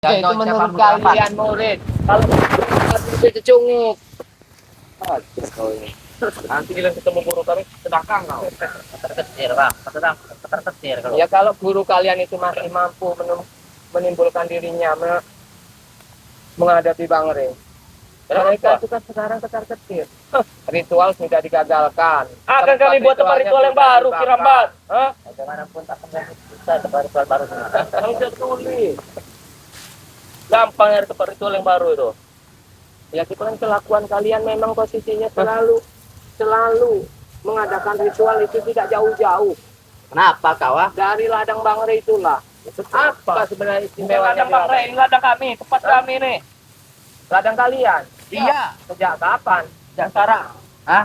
Ya, itu menurut kalian murid. Kalau itu cunguk. Aduh kau ini. Nanti bila ketemu guru kami sedangkan kau. Terketir, Bang. Terketir kalau. Ya kalau guru kalian itu masih mampu menimbulkan dirinya menghadapi Bang Rey. Mereka itu kan sekarang ketar-ketir. Ritual sudah digagalkan. Akan kami buat tempat ritual yang baru, Kirambat. Hah? Bagaimanapun tak akan bisa tempat ritual baru. Kalau tidak sulit. Gampang nyari tempat ritual yang baru itu. Ya itu kan kelakuan kalian memang posisinya selalu mengadakan ritual itu tidak jauh-jauh. Kenapa kau? Dari ladang Bang Rey itulah. Apa sebenarnya istimewanya? Ladang Bang Rey, ini ladang kami, tempat kami nih. Ladang kalian? Iya. Sejak kapan? Sejak sekarang. Hah?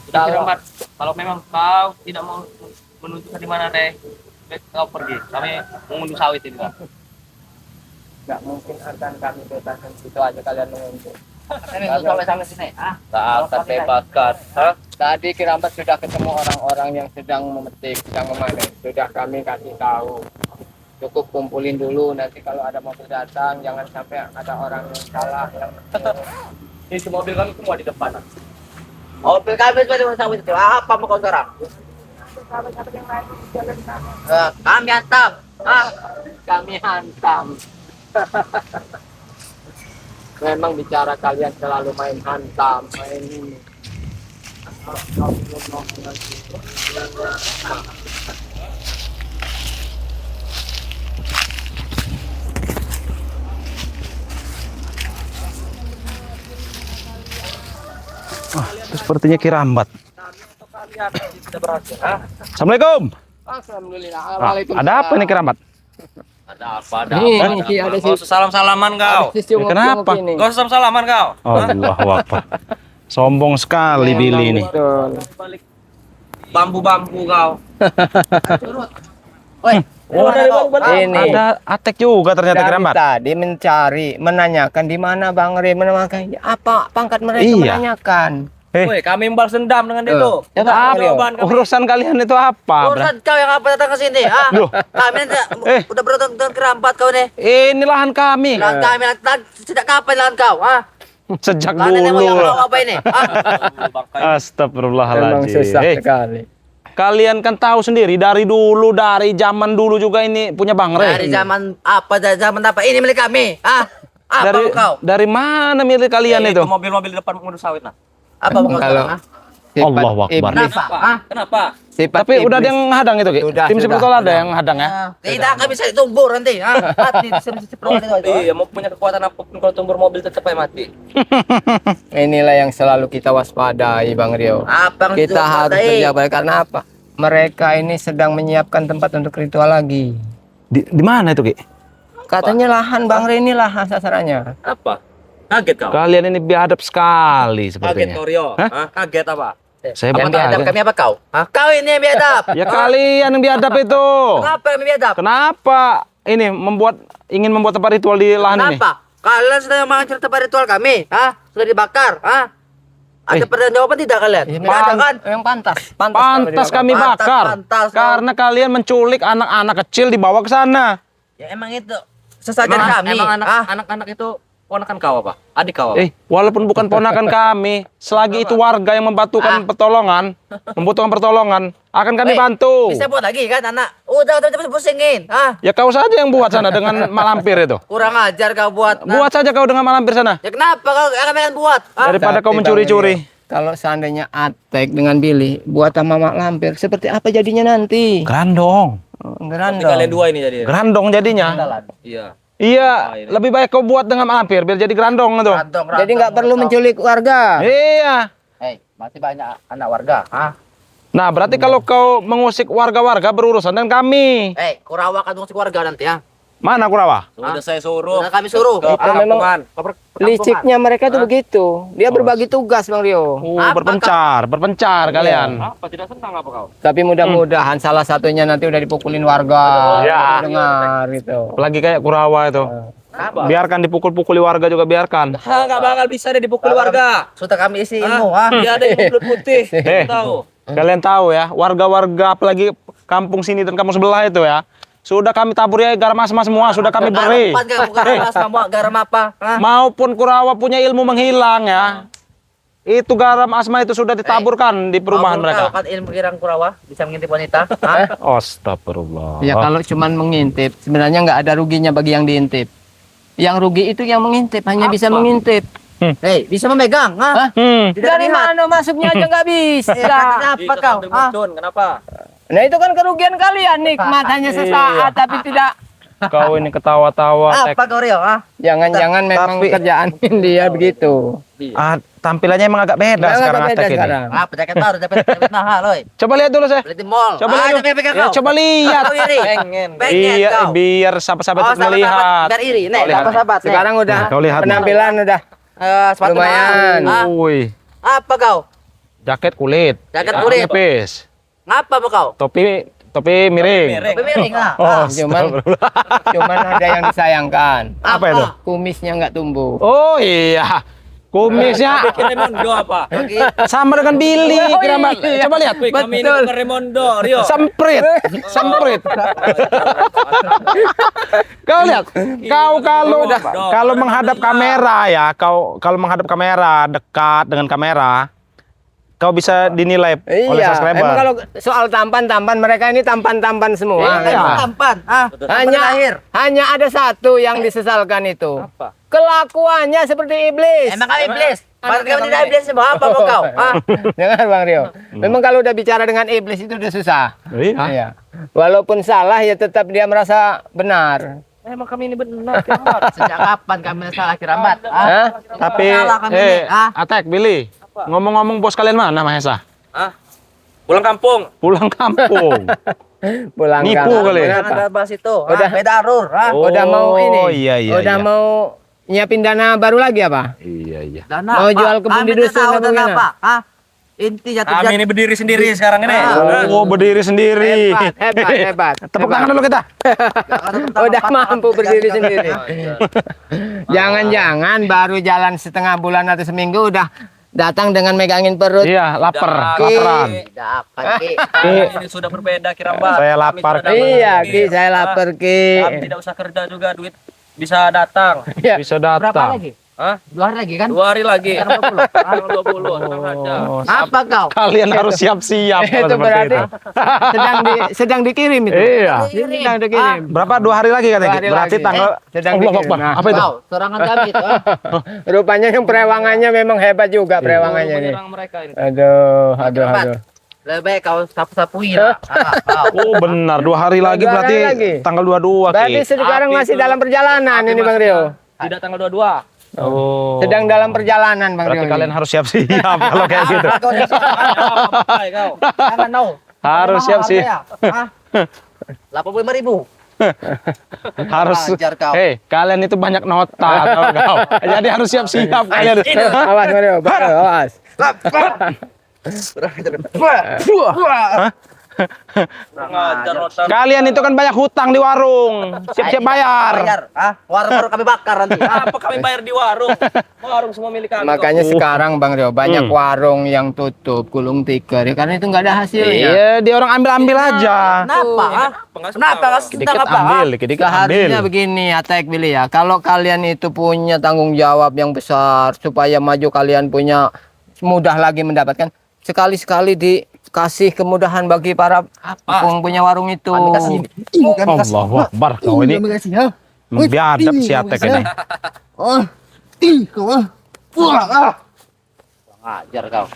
Sudah Kirambat. Kalau memang kau tidak mau menunjukkan di mana deh, kau pergi. Kami mengunduh sawit ini. Nggak mungkin akan kami bebaskan situ aja kalian mengunduh. Kami sampai sini. Nggak akan bebaskan. Tadi Kirambat sudah ketemu orang-orang yang sedang memetik, sedang memanen. Sudah kami kasih tahu. Cukup kumpulin dulu, nanti kalau ada mobil datang, jangan sampai ada orang yang salah. Ini mobil kami semua di depan. Mobil kami sudah sawit itu. Apa mau kau sekarang? Kami hantam. Kami hantam. Memang bicara kalian selalu main hantam, main ini. Itu sepertinya Kirambat. Kalian tidak berhasil. Hah? Assalamualaikum. Alhamdulillah. Ada apa nih Kirambat? Ada apa? Ada Nih, apa? nih, ada Kau salam-salaman kau. Kenapa? Kau salam-salaman kau. Allahu Akbar. Sombong sekali Billy ini. Balik bambu-bambu kau. Woi, Ini Ada Atek juga ternyata dari Kirambat. tadi mencari, menanyakan di mana Bang Rey, menanyakan apa pangkat mereka, Iya. menanyakan. Woi, kami membalas dendam dengan itu. Ya, Pak, Apa? Mario. Urusan kalian itu apa? Bra? urusan kau yang apa datang ke sini? Loh. Kami udah berontak dengan Kirambat kau nih. Ini lahan kami. Lahan kami, sejak kapan lahan kau? Sejak Lahan nenek moyang dulu. kau apa ini? Memang Astagfirullahaladzim. susah sekali. Kalian kan tahu sendiri dari dulu, dari zaman dulu juga ini punya Bang Dari Rey. zaman apa? Dari zaman apa? Ini milik kami. Apa Dari kau? dari mana milik kalian itu? Mobil-mobil di depan mengunduh sawit nah. Apa kau? Kalau Allahu Akbar. iblis, Kenapa? Kenapa? sifat Tapi udah ada iblis. yang hadang itu, Ki? Sudah, Tim sudah, sebetulnya ada sudah. yang hadang ya? Tidak akan bisa ditumbur nanti. Mati Iya, mau punya kekuatan apapun kalau tumbur mobil tetap aja mati. Inilah yang selalu kita waspadai Bang Rio. Apa yang Kita harus diwaspadai? berjaga karena apa? Mereka ini sedang menyiapkan tempat untuk ritual lagi. Di mana itu, Ki? Katanya lahan Bang Rey ini lahan sasarannya. Apa? Kaget kau? Kalian ini biadab sekali Kaget sepertinya. kau Rio? Hah? Hah? Kaget apa? Saya Yang bangga. biadab kami apa kau? Kau ini yang biadab. Ya kalian yang biadab itu. Kenapa yang biadab? Kenapa ini ingin membuat tempat ritual di lahan ini? Kenapa? Kalian sedang menghancur tempat ritual kami? Sudah dibakar? Ada pertanggungjawaban tidak kalian? Ya, Tidak ada kan? Yang pantas. Pantas kami Pantas, bakar. pantas, kau. Karena kalian menculik anak-anak kecil dibawa ke sana. Ya emang itu sesajen kami. Emang anak-anak itu ponakan kau apa? Adik kau apa? Walaupun bukan ponakan kami, selagi itu warga yang membutuhkan pertolongan, akan kami bantu. Bisa buat lagi kan anak? Udah pusingin. Ya kau saja yang buat sana dengan malampir itu. Kurang ajar kau buat. Buat saja kau dengan malampir sana. Ya kenapa kau akan buat? Daripada Tapi, kau mencuri-curi. Bang Rio, kalau seandainya Atek dengan Billy buat sama Mak Lampir, seperti apa jadinya nanti? Grandong. Tapi kalian dua ini jadi. Grandong jadinya. Iya. Iya, lebih baik kau buat dengan malampir biar jadi grandong itu. Jadi nggak perlu menculik warga. Iya. Masih banyak anak warga. Nah, berarti kalau kau mengusik warga-warga berurusan dengan kami. Kurawa kan musik warga nanti ya. Mana Kurawa? Sudah saya suruh. Sudah kami suruh. Ke Itu memang perkampungan. liciknya mereka tuh begitu. Dia berbagi tugas Bang Rio. Berpencar kalian. Apa? Tidak senang apa kau? Tapi mudah-mudahan salah satunya nanti udah dipukulin warga. Ya. Dengar gitu. Apalagi kayak Kurawa itu. Apa? Biarkan dipukul-pukuli warga juga biarkan. Nggak bakal bisa deh dipukul warga. Sudah kami isi ilmu. Dia ada yang kulit putih. Eh. Tahu? Kalian tahu ya, warga-warga apalagi kampung sini dan kampung sebelah itu ya, Sudah kami taburi ya garam asma semua, sudah kami beri. Garam semua, garam apa? Hah? Maupun Kurawa punya ilmu menghilang ya. Itu garam asma itu sudah ditaburkan di perumahan mereka. Kan ilmu kirang Kurawa bisa mengintip wanita. Hah? Astagfirullah. Ya kalau cuman mengintip, sebenarnya nggak ada ruginya bagi yang diintip. Yang rugi itu yang mengintip, hanya bisa mengintip. Hei, bisa memegang, ha? Tidak Dari terlihat. mana masuknya aja nggak bisa. Apa kau? Ah, Kenapa? Nah itu kan kerugian kalian, nikmat hanya sesaat tapi tidak. Kau ini ketawa-tawa. Tek. apa kau Rio? Ah, Jangan-jangan memang Tapi- kerjaan dia begitu. Tampilannya emang agak beda Nah, sekarang agak beda Atek ini. sekarang. apa jaket baru, jaket mahal, oi. Coba lihat dulu saya. Beli di mall. Coba lihat tapi dulu. pegang Ya, kau. coba lihat. Kau iri. Pengen. Pengen Iya, kau. biar sahabat-sahabat Oh, itu melihat. Biar iri, nih, Kau lihat. sahabat. Sekarang udah Kau lihat, Mak. penampilan udah Sepatu Lumayan. mahal. Wih, Ah, apa kau? jaket kulit. Jaket Rambut kulit. nipis. Ngapa apa kau? Topi miring. Tapi miring ah. Oh, cuman ada yang disayangkan. Apa itu? Kumisnya nggak tumbuh. Oh iya. Kumisnya Remondo apa? sama dengan Billy. Kira-kira. Coba lihat. Kami ini bukan Remondo, Rio. Semprit. Semprit. Kau lihat. Kau kalau menghadap kamera ya, kalau menghadap kamera dekat dengan kamera, kau bisa dinilai oleh Iya, subscriber. emang kalau soal tampan-tampan mereka ini tampan-tampan semua. Iya. Tampan. Ah, Hanya ada satu yang disesalkan itu. Apa? Kelakuannya seperti iblis. Emang kau iblis? Masa kau tidak iblis semua apa kau? Ah, Dengar Bang Rio. Memang kalau udah bicara dengan iblis itu udah susah. Iya. Iya. Walaupun salah ya tetap dia merasa benar. Emang kami ini benar. sejak kapan kami salah kirambat? Ah, Hah? Tapi salah kami ini. Ah, Atek, Billy. Ngomong-ngomong bos kalian mana, Mahesa? Pulang kampung. Pulang kampung. Pulang Nipu kampung. kali. Kenapa? jangan bahas itu. Udah. Beda arur. Ah, Udah mau ini. Oh, iya, iya, Udah iya. mau nyiapin dana baru lagi apa? Iya, iya. dana. Mau apa? jual kebun di Kami dusun tidak tahu apa dana gimana? apa? Ah, inti jatuh Kami ini berdiri sendiri sekarang ini. Oh, berdiri sendiri. Hebat. Tepuk tangan dulu kita. Udah mampu berdiri sendiri. Jangan-jangan baru jalan setengah bulan atau seminggu udah datang dengan megangin perut. Iya, lapar, Jangan. kelaparan. Tidak akan, Ki. Ini sudah berbeda Kirambat. Saya Kami lapar, sudah Ki. Iya, dapat Ki, duit. saya lapar, Ki. Kami tidak usah kerja juga, duit bisa datang. Iya. Bisa Berapa datang. lagi? Hah? 2 hari lagi kan? 2 hari lagi. Sekarang 20. Tanggal 20. Tenang aja. Oh, Apa kau? kalian harus siap-siap kalau Itu seperti berarti itu. sedang dikirim itu. Iya. Sedang dikirim. Berapa 2 hari lagi katanya? 2 hari Berarti lagi. tanggal Sedang Allah dikirim. Akbar. Nah. Apa itu? Kau, serangan kami itu. Ah. Rupanya yang perewangannya memang hebat juga perewangannya nih. Menyerang mereka ini. Aduh. Lebih baik kau sapu-sapuin lah. Ah, kau. Oh, benar. 2 hari lagi 2 hari berarti lagi. tanggal 22, Berarti Ki. sekarang Api masih itu- dalam perjalanan Api ini Bang Rio. Tidak tanggal 22. Oh. Sedang dalam perjalanan Bang Berarti Rio. kalian harus siap-siap kalau kayak gitu. Apa kau? Jangan no. Harus siap-siap. 85.000. Harus. Ajar kau. Kalian itu banyak nota tahu kau. Jadi harus siap-siap kalian. Awas Bang Rio, awas. Ngajar rotan. Kalian itu kan banyak hutang di warung. Siap-siap bayar. Warung baru kami bakar nanti. Apa kami bayar di warung? Warung semua milik kami. Makanya sekarang Bang Rio banyak warung yang tutup, gulung tikar ya karena itu nggak ada hasilnya. Iya, dia orang ambil-ambil aja. Kenapa? Ah? Kenapa? Dikit Tentang apa? ambil, dikit Seharusnya ambil. begini, Atek Billy ya. Kalau kalian itu punya tanggung jawab yang besar supaya maju kalian punya mudah lagi mendapatkan sekali-sekali dikasih kemudahan bagi para punya warung itu. Allahu Akbar, kau ini biadab si Atek ini. Ajar kau.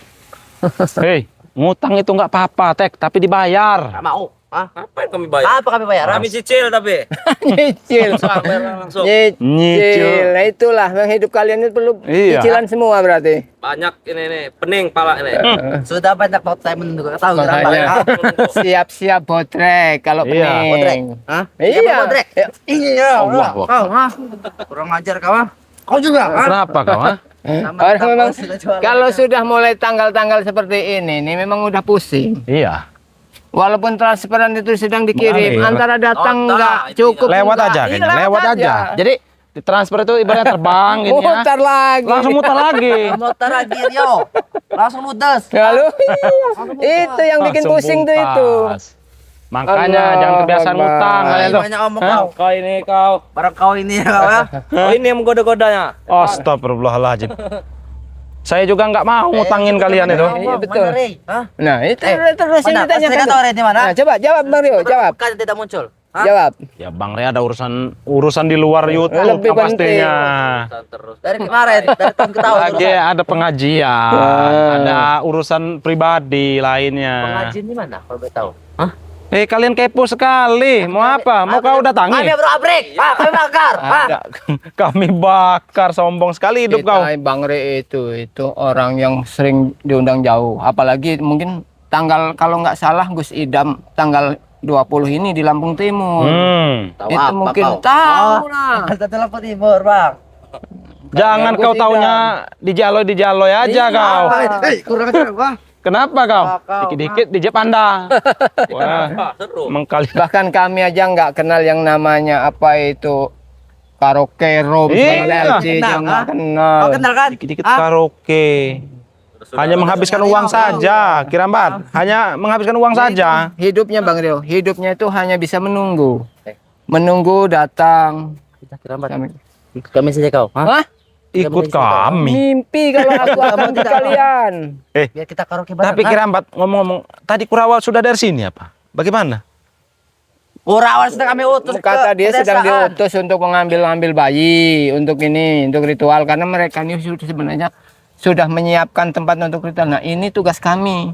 Hei, ngutang itu nggak apa-apa, Tek, tapi dibayar. Gak mau. Ah? Apa yang kami bayar? Apa kami bayar? Kami cicil tapi. Nyicil. Langsung. Nyicil. Nah itulah memang hidup kalian itu perlu Iya. cicilan semua berarti. Banyak ini pening pala ini. Sudah banyak mau saya menunggu. Tahu Makanya siap-siap botrek kalau Iya. pening. Hah? Iya. Bodrek. Iya. Allah. Kau, ah. Kurang ajar kau, ah. Kau juga, ah. Kenapa kau, ha? Orang memang kalau sudah mulai tanggal-tanggal seperti ini memang udah pusing. Iya. Walaupun transferan itu sedang dikirim, Mengalir. antara datang Nota, nggak itu cukup. Lewat enggak. aja Iya, kayaknya, lewat aja. Jadi ditransfer itu ibaratnya terbang gini ya. Mutar lagi. Langsung muter lagi. Motor lagi, yo. Langsung ludes. Lalu itu yang bikin Langsung pusing tuh itu. bungkas. Makanya Allah jangan kebiasaan Akbar. utang kalian tuh. Banyak ngomong Hah? kau. Kau ini kau. Barang kau ini ya kau ya. Kau ini yang menggoda-godanya. Astagfirullahaladzim. Saya juga nggak mau ngutangin kalian itu. Iya, betul. Mana, Rey? Hah? Nah, itu terus yang Mana? Pasti ditanyakan. kata orang di mana? Nah, coba jawab Bang Rio, jawab. Kan tidak muncul. Hah? Jawab. Ya Bang Ria ada urusan di luar YouTube Lebih kan pastinya. Terus. Dari kemarin, dari tahun ke tahun. Lagi ada pengajian, ada urusan pribadi lainnya. Pengajian di mana? Kalau boleh tahu. Hah? Kalian kepo sekali. Mau apa? Mau kau datangi? Kami bro abrek. Kami bakar. Ada. Kami bakar, sombong sekali hidup kau. Bang Re itu orang yang sering diundang jauh. Apalagi mungkin tanggal kalau nggak salah Gus Idam tanggal 20 ini di Lampung Timur. Tahu Itu apa mungkin kau? tahu lah. Kita telepon Timur, Bang. Jangan Gus kau Idam. taunya dijaloy aja kau. Kurang ajar, Bang. Kenapa kau? Kau, Dikit-dikit dijep Anda. Wah, Seru. mengkali. Bahkan kami aja nggak kenal yang namanya apa itu karaoke room Iya. LC Kenal, yang nggak ah? kenal. Kau kenal kan? Dikit-dikit Hah? karaoke. Hanya menghabiskan uang saja, Kirambat. Hanya menghabiskan uang saja. Hidupnya Bang Rio, hidupnya itu hanya bisa menunggu. Menunggu datang. Kita kira Bang. Kami- Kami saja kau. Hah? Hah? Ikut kami. Mimpi kalau aku akan ke kalian. Biar kita karaoke bareng. Tapi Kirambat ngomong-ngomong, tadi Kurawal sudah dari sini apa? Bagaimana? Kurawal sedang kami utus Kata dia sedang pedesaan. diutus untuk mengambil bayi untuk ini, untuk ritual karena mereka ini sebenarnya sudah menyiapkan tempat untuk ritual. Nah, ini tugas kami.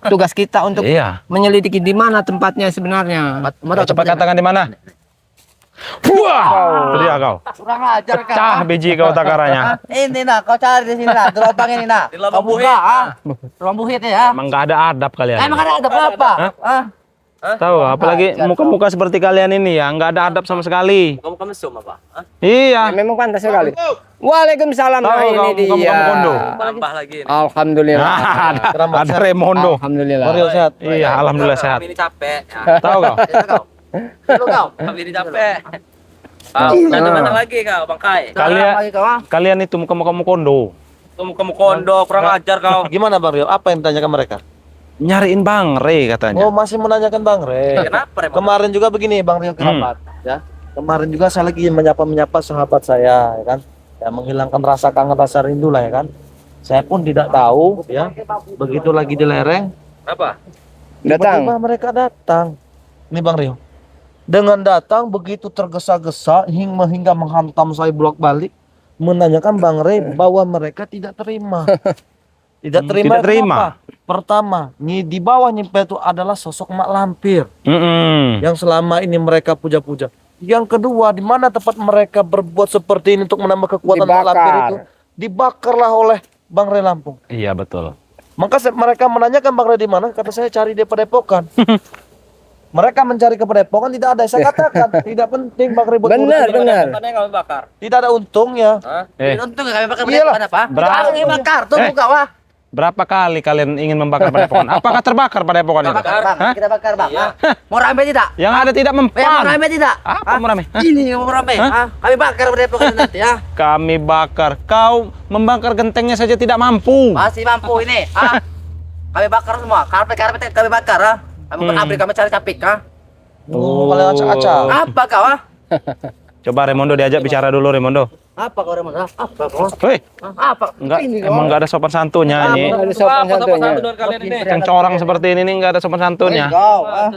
Tugas kita untuk Iya. menyelidiki di mana tempatnya sebenarnya. Mau tahu Cepat tempatnya? katakan di mana? Wah, itu dia kau. Kurang ajar kau. Pecah biji kau takarannya. Ini nah, kau cari di sini nah, gerobak ini nah. Di Kau lubang buka, Ruang buhit ya. Emang nggak ada adab kalian. Emang ada apa? Hah? Tahu, apalagi muka-muka seperti kalian ini ya, nggak ada adab sama sekali. Kamu mesum apa? Hah? Iya. Memang pantas sekali. Waalaikumsalam. Tahu Nah, ini kau dia. muka-muka kondo. Tambah lagi nih. Alhamdulillah. Ada Remondo. Alhamdulillah. sehat. Iya, alhamdulillah sehat. Kami ini capek. Ya. Tahu kau? Lu kau. Kami ini capek. Kau, datang lagi kau, Bangkai. Kalian- lagi kau. Kalian itu muka-muka kondo. Kamu kondo, kurang ajar kau. Gimana Bang Rio? Apa yang ditanyakan mereka? Nyariin Bang Re katanya. Oh, masih menanyakan Bang Re. Kenapa emang? Kemarin juga begini Bang Rio Keramat, ya. Kemarin juga saya lagi menyapa sahabat saya, ya kan. Ya menghilangkan rasa kangen, rasa rindu lah, ya kan. Saya pun tidak tahu, ya. Begitu lagi di lereng, Apa? Datang. tiba-tiba mereka datang. Ini Bang Rio. Dengan datang begitu tergesa-gesa hingga menghantam saya bolak-balik, menanyakan Bang Re bahwa mereka tidak terima. Tidak terima. Tidak terima. kenapa? Pertama, di bawah nyimpen itu adalah sosok mak lampir yang selama ini mereka puja-puja. Yang kedua, di mana tempat mereka berbuat seperti ini untuk menambah kekuatan mak lampir itu, dibakarlah oleh Bang Re Lampung. Iya betul. Maka mereka menanyakan Bang Re di mana? Kata saya cari di Padepokan. Mereka mencari ke Padepokan tidak ada. Saya katakan tidak penting Bang Re buat Benar, urusan. benar. Katanya kami bakar. Tidak ada untungnya. Untung kami bakar Iyalah. apa? Kami bakar, tuh buka wah. Berapa kali kalian ingin membakar Padepokan? Apakah terbakar Padepokan itu? Bakar, Bang. Kita bakar, Bang. Iya. Hah? Mau rame tidak? Yang ada tidak Mau mempan. rame tidak? Apa mau rame? Hah? Ini mau rame. Hah? Kami bakar Padepokan nanti ya. Kami bakar. Kau membakar gentengnya saja tidak mampu. Masih mampu ini. Ah. Kami bakar semua. Karpet kami bakar, ah. Kami berabrik, kami cari capik, ah. Kalian acak-acak. Apa kau, ah? Coba Remondo diajak bicara dulu Remondo. Apa kau, Raymond? Ah, apa kau? Hei, Ah, apa? enggak, Ini kau. emang enggak ada sopan santunnya ini. Ada sopan Apa santunnya. satu dari kalian ini? Cengcorang seperti ini nih enggak ada sopan santunnya. Kau, ah.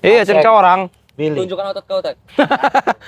Iya, cengcorang. Billy. Tunjukkan otot kau, Tek.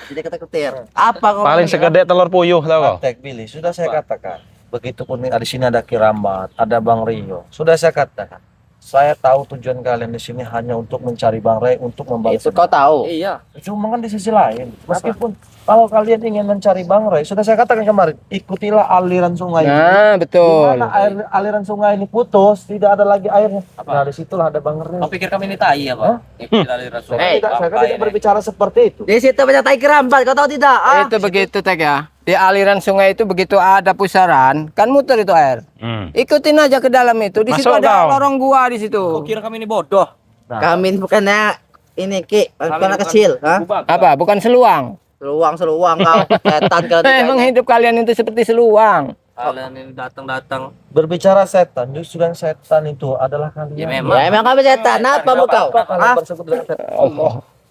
Jadi kata ketir. Apa kau? Paling segede telur puyuh tahu kau. Tek Billy, sudah saya katakan. Begitupun di sini ada Kirambat, ada Bang Rio. Sudah saya katakan. Saya tahu tujuan kalian di sini hanya untuk mencari Bang Re untuk membalas. Itu kau tahu. Iya. Cuma kan di sisi lain, meskipun kalau kalian ingin mencari Bang Re, sudah saya katakan kemarin, ikutilah aliran sungai. Nah, Di betul. mana aliran sungai ini putus, tidak ada lagi airnya. Nah, disitulah ada Bang Re. Kau pikir kami ini tai apa? Ikut aliran sungai. Saya kan tidak berbicara seperti itu. Di situ banyak tai kerambat, kau tahu tidak? Ah. Itu begitu Tek ya. Di aliran sungai itu begitu ada pusaran, kan muter itu air. Ikutin aja ke dalam itu. Di situ Masuk ada kau. lorong gua di Kau situ. kira kami ini bodoh? Kami ini bukannya ini Ki, bukan kecil, ha? Apa? Bukan seluang. Seluang kau. Setan kau. Memang hidup kalian itu seperti seluang. Kalian ini datang-datang. Berbicara setan, justru yang setan itu adalah kalian. Ya memang. Ya emang kami setan, apa mau kau? Kenapa kalian Hah? bersekutu dengan setan?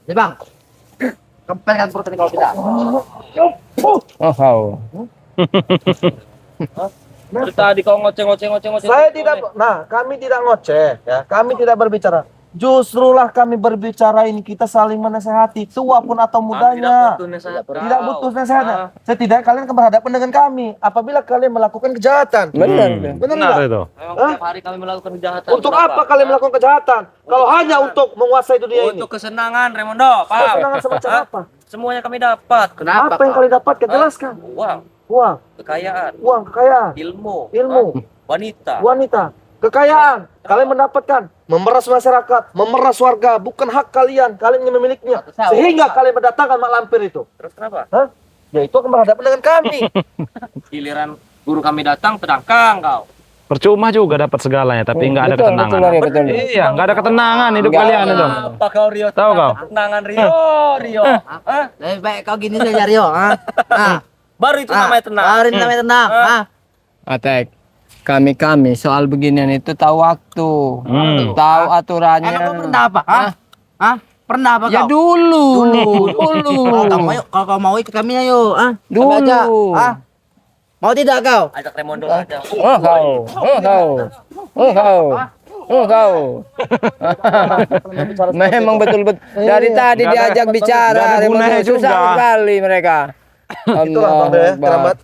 Ya bang, kempelkan perut ini kalau tidak. Dari tadi kau ngoceh. Saya tidak, nah kami tidak ngoceh, ya. Kami tidak berbicara. Justrulah kami berbicara ini, kita saling menasehati, tua pun atau mudanya. Tidak butuh nasihat. Setidaknya kalian akan berhadapan dengan kami apabila kalian melakukan kejahatan. Benar. Benar Benar tidak? itu. Memang Hah? setiap hari kami melakukan kejahatan. Untuk apa kalian melakukan kejahatan? Kalau hanya untuk menguasai dunia ini. Untuk kesenangan, Raimondo. Paham? Kesenangan semacam Hah? apa? Semuanya kami dapat. Kenapa? Apa yang kalian dapatkan? Jelaskan. Uang, Uang, kekayaan, uang, kekayaan, ilmu, ilmu, wanita. wanita, kekayaan. Kalian mendapatkan memeras masyarakat, memeras warga, bukan hak kalian. Kalian yang memilikinya. Sehingga kalian mendatangkan mak lampir itu. Terus kenapa? Hah? Ya itu akan berhadapan dengan kami. Giliran guru kami datang, tedangkang kau. Percuma juga dapat segalanya, tapi nggak ada Betul, ketenangan. betul. Iya, nggak ada ketenangan hidup Nggak kalian itu. Apa kau Rio? Tahu kau? Ketenangan Rio, Rio. Hah? Lebih baik kau gini saja Rio. Ah, Baru itu namanya tenang. Hari ini namanya tenang. Atek, kami soal beginian itu tahu waktu, tahu aturannya. Emang kau pernah apa? Hah? Pernah apa Ya kau? dulu. Kalau kau mau ikut kami ayo. Dulu. Kami aja. Mau tidak kau? Ajak Raimondo aja. Kau. Memang betul-betul dari tadi Nggak ada- diajak bicara, nggak ada gunanya susah juga. sekali mereka. Itulah Bang Rio ya, kerabat.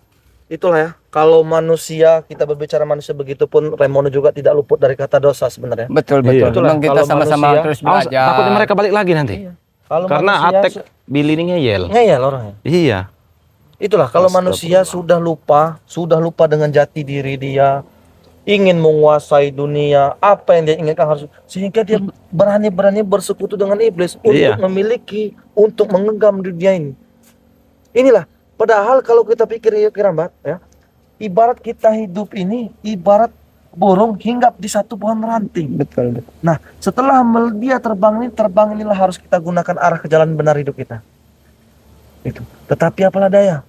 Itulah ya. Kalau manusia, kita berbicara manusia begitu pun Raimondo juga tidak luput dari kata dosa sebenarnya. Betul. Iya. Memang kita Kalau sama-sama manusia- terus Awas, belajar. takutnya mereka balik lagi nanti. Kalau Karena manusia Atek Billy ini ngeyel. ngeyel orangnya. Iya. Itulah kalau manusia sudah lupa dengan jati diri dia, ingin menguasai dunia, apa yang dia inginkan harus, sehingga dia berani-berani bersekutu dengan iblis untuk Iya. memiliki, untuk menggenggam dunia ini. Inilah, padahal kalau kita pikir ya kerabat, ya, ibarat kita hidup ini, ibarat burung hinggap di satu pohon ranting. Betul. Nah, setelah dia terbang inilah harus kita gunakan arah ke jalan benar hidup kita. Itu. Tetapi apalah daya,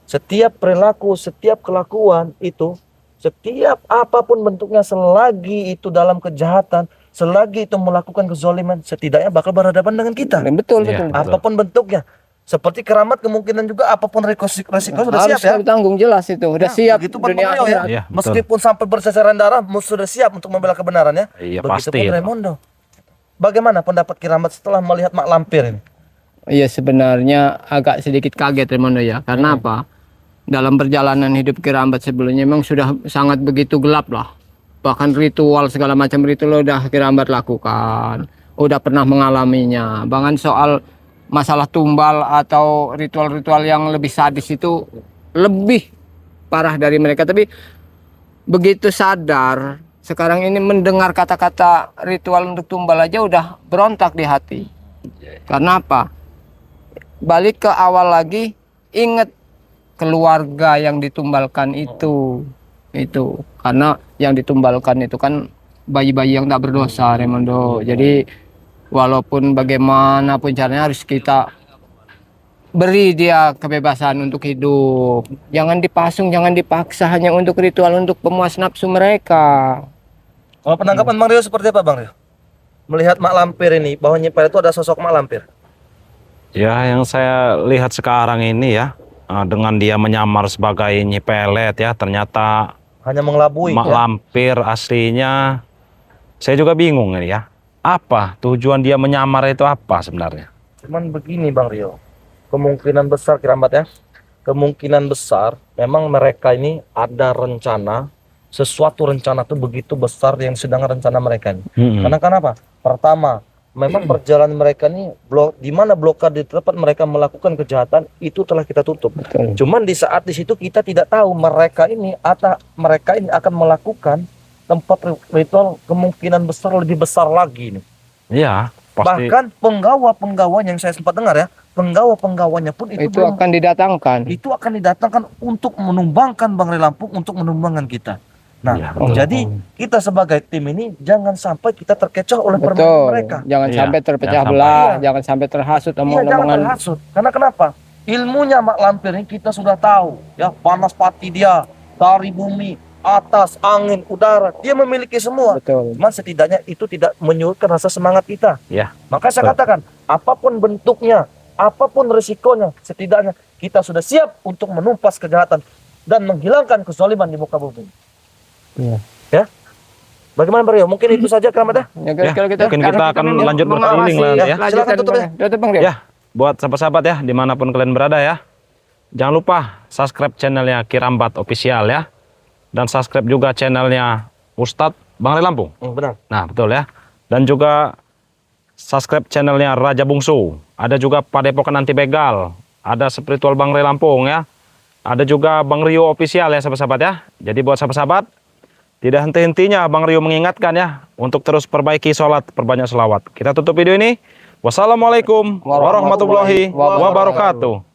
setiap perilaku, setiap kelakuan itu, setiap apapun bentuknya, selagi itu dalam kejahatan, selagi itu melakukan kezaliman, setidaknya bakal berhadapan dengan kita. Betul. Iya. Apapun bentuknya. Seperti keramat kemungkinan juga apapun resiko sudah Harus siap ya. kami tanggung jelas itu. Udah siap Begitu pun dunia Bang Rio ya. akhirat. Iya, betul. Meskipun sampai berseceran darah, sudah siap untuk membela kebenarannya. Iya, Begitu pasti pun itu. Raimondo. Bagaimana pendapat keramat setelah melihat mak lampir ini? Iya sebenarnya agak sedikit kaget Raimondo ya. Karena apa? Dalam perjalanan hidup Kirambat sebelumnya memang sudah sangat begitu gelap lah. Bahkan ritual segala macam ritual udah Kirambat lakukan. Udah pernah mengalaminya. Bahkan soal masalah tumbal atau ritual-ritual yang lebih sadis itu lebih parah dari mereka. Tapi begitu sadar sekarang ini mendengar kata-kata ritual untuk tumbal aja udah berontak di hati. Karena apa? Balik ke awal lagi, ingat keluarga yang ditumbalkan itu karena yang ditumbalkan itu kan bayi-bayi yang tak berdosa Raimondo. Jadi walaupun bagaimanapun caranya harus kita beri dia kebebasan untuk hidup. Jangan dipasung, jangan dipaksa hanya untuk ritual untuk pemuas nafsu mereka. Kalau penangkapan Bang Rio seperti apa Bang Rio? Melihat mak lampir ini, bahwa Nyipel itu ada sosok mak lampir. Ya, yang saya lihat sekarang ini ya, dengan dia menyamar sebagai Nyi Pelet ya, ternyata Hanya mengelabui mak ya. lampir aslinya. Saya juga bingung ini ya. Apa tujuan dia menyamar itu apa sebenarnya? Cuman begini Bang Rio, kemungkinan besar kerabat ya, kemungkinan besar memang mereka ini ada rencana, sesuatu rencana tuh begitu besar yang sedang rencana mereka ini. Karena kenapa? Pertama, memang perjalanan mereka ini di mana blokade di tempat mereka melakukan kejahatan itu telah kita tutup. Betul. Cuman di saat di situ kita tidak tahu mereka ini akan melakukan tempat ritual kemungkinan besar lebih besar lagi nih. Iya, pasti. Bahkan penggawa-penggawanya yang saya sempat dengar ya, penggawa-penggawanya pun itu belum, akan didatangkan. itu akan didatangkan untuk menumbangkan Bang Ri Lampung, untuk menumbangkan kita. Nah, Iya, betul. jadi kita sebagai tim ini jangan sampai kita terkecoh oleh permainan Betul. mereka. Jangan Iya, sampai terpecah jangan belah, sampai. jangan sampai terhasut Iya, jangan omongan-omongan. terhasut. Karena kenapa? Ilmunya mak lampir ini kita sudah tahu, ya panas pati dia, dari bumi, atas, angin, udara. Dia memiliki semua. Betul. Cuman setidaknya itu tidak menyurutkan rasa semangat kita. Ya. Maka saya katakan, apapun bentuknya, apapun risikonya, setidaknya kita sudah siap untuk menumpas kejahatan dan menghilangkan kezaliman di muka bumi. Iya. Ya. Bagaimana Bang Rio? Mungkin itu saja Keramat ya. Ya, mungkin kita akan lanjut berkeliling lah nanti ya. Silakan tutup ya. Tutup Bang Rio. Ya, buat sahabat-sahabat ya, dimanapun kalian berada ya, jangan lupa subscribe channelnya Kirambat Official ya, dan subscribe juga channelnya Ustadz Bang Ray Lampung. Benar. Nah, betul ya. Dan juga subscribe channelnya Raja Bungsu. Ada juga Padepokan Anti Begal. Ada Spiritual Bang Ray Lampung ya. Ada juga Bang Rio Official ya sahabat-sahabat ya. Jadi buat sahabat-sahabat, tidak henti-hentinya Bang Rio mengingatkan ya, untuk terus perbaiki sholat, perbanyak selawat. Kita tutup video ini. Wassalamualaikum warahmatullahi wabarakatuh.